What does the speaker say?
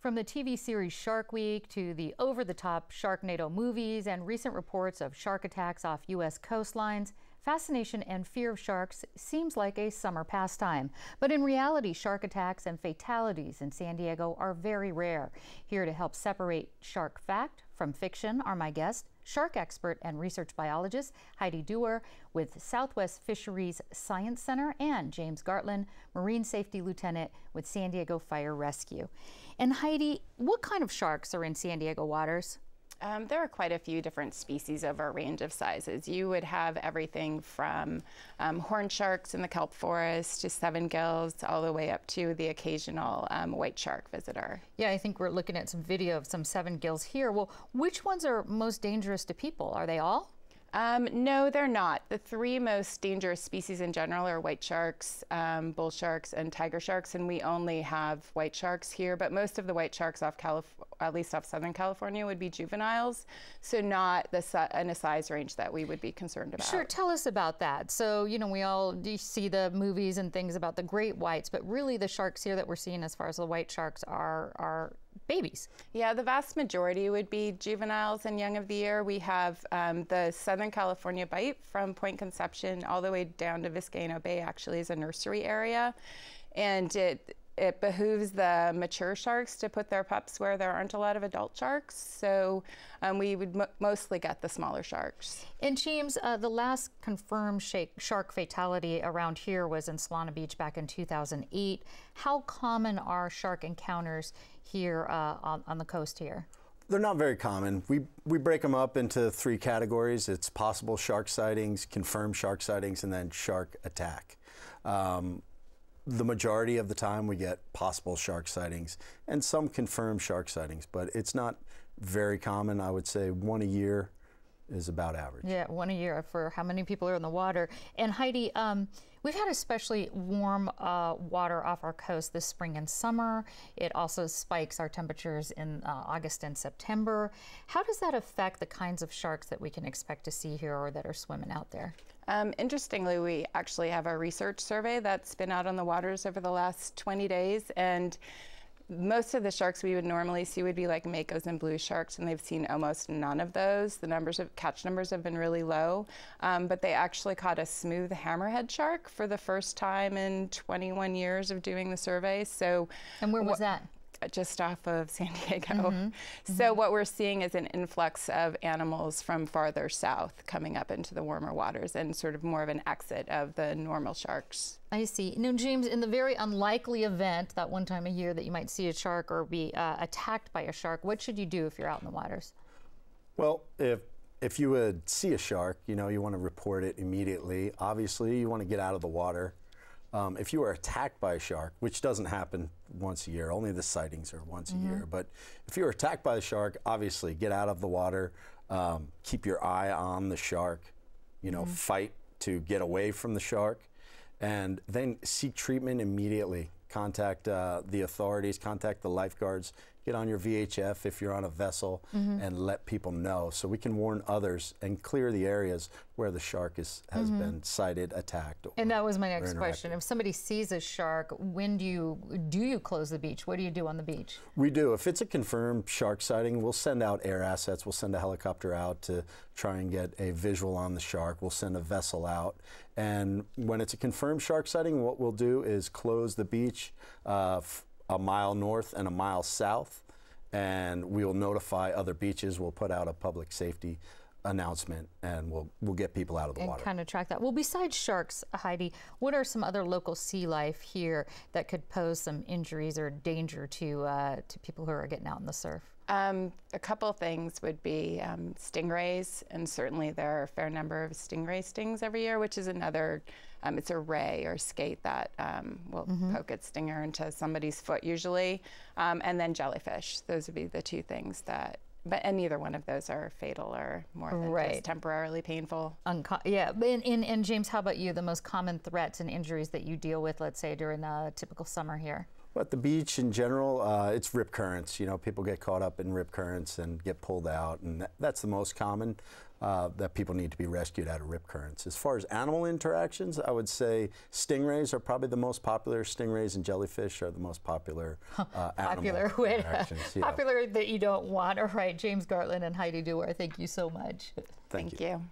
From the TV series Shark Week to the over-the-top Sharknado movies and recent reports of shark attacks off U.S. coastlines, fascination and fear of sharks seems like a summer pastime. But in reality, shark attacks and fatalities in San Diego are very rare. Here to help separate shark fact from fiction are my guests, shark expert and research biologist Heidi Dewar with Southwest Fisheries Science Center, and James Gartland, Marine Safety Lieutenant with San Diego Fire Rescue. And Heidi, what kind of sharks are in San Diego waters? There are quite a few different species over a range of sizes. You would have everything from horn sharks in the kelp forest to seven gills, all the way up to the occasional white shark visitor. Yeah, I think we're looking at some video of some seven gills here. Well, which ones are most dangerous to people? Are they all? No, they're not. The three most dangerous species in general are white sharks, bull sharks, and tiger sharks, and we only have white sharks here, but most of the white sharks at least off Southern California, would be juveniles, so not in a size range that we would be concerned about. Sure, tell us about that. So, you know, we all see the movies and things about the great whites, but really the sharks here that we're seeing as far as the white sharks are babies. Yeah, the vast majority would be juveniles and young of the year. We have the Southern California bite from Point Conception all the way down to Vizcaíno Bay actually is a nursery area, and it behooves the mature sharks to put their pups where there aren't a lot of adult sharks, so we would mostly get the smaller sharks. And James, the last confirmed shark fatality around here was in Solana Beach back in 2008. How common are shark encounters here on the coast here? They're not very common. We break them up into three categories. It's possible shark sightings, confirmed shark sightings, and then shark attack. The majority of the time we get possible shark sightings and some confirmed shark sightings, but it's not very common. I would say one a year is about average. Yeah, one a year for how many people are in the water. And Heidi, we've had especially warm water off our coast this spring and summer. It also spikes our temperatures in August and September. How does that affect the kinds of sharks that we can expect to see here or that are swimming out there? Interestingly, we actually have a research survey that's been out on the waters over the last 20 days, and most of the sharks we would normally see would be like makos and blue sharks, and they've seen almost none of those. The catch numbers have been really low, but they actually caught a smooth hammerhead shark for the first time in 21 years of doing the survey. So, and where was that? Just off of San Diego. So what we're seeing is an influx of animals from farther south coming up into the warmer waters, and sort of more of an exit of the normal sharks. I see. Now, James, in the very unlikely event that one time a year that you might see a shark or be attacked by a shark, what should you do if you're out in the waters? Well, if you would see a shark, you know, you want to report it immediately. Obviously, you want to get out of the water. If you are attacked by a shark, which doesn't happen once a year, only the sightings are once a year, but if you're attacked by a shark, obviously get out of the water, keep your eye on the shark, you know, fight to get away from the shark, and then seek treatment immediately. Contact the authorities, contact the lifeguards, get on your VHF if you're on a vessel, and let people know so we can warn others and clear the areas where the shark has been sighted, attacked. And that was my next question. If somebody sees a shark, when do you close the beach? What do you do on the beach? We do. If it's a confirmed shark sighting, we'll send out air assets. We'll send a helicopter out to try and get a visual on the shark. We'll send a vessel out. And when it's a confirmed shark sighting, what we'll do is close the beach a mile north and a mile south, and we'll notify other beaches. We'll put out a public safety announcement, and we'll get people out of the water. And kind of track that. Well, besides sharks, Heidi, what are some other local sea life here that could pose some injuries or danger to people who are getting out in the surf? A couple things would be stingrays, and certainly there are a fair number of stingray stings every year, which is another, it's a ray or skate that will poke its stinger into somebody's foot usually, and then jellyfish. Those would be the two things that, and neither one of those are fatal or more than just temporarily painful. Yeah, and James, how about you? The most common threats and injuries that you deal with, let's say, during a typical summer here? But the beach in general, it's rip currents. You know, people get caught up in rip currents and get pulled out, and that's the most common that people need to be rescued out of rip currents. As far as animal interactions, I would say stingrays are probably the most popular. Stingrays and jellyfish are the most popular animal interactions. Yeah. Popular that you don't want. All right, James Gartland and Heidi Dewar, thank you so much. Thank you.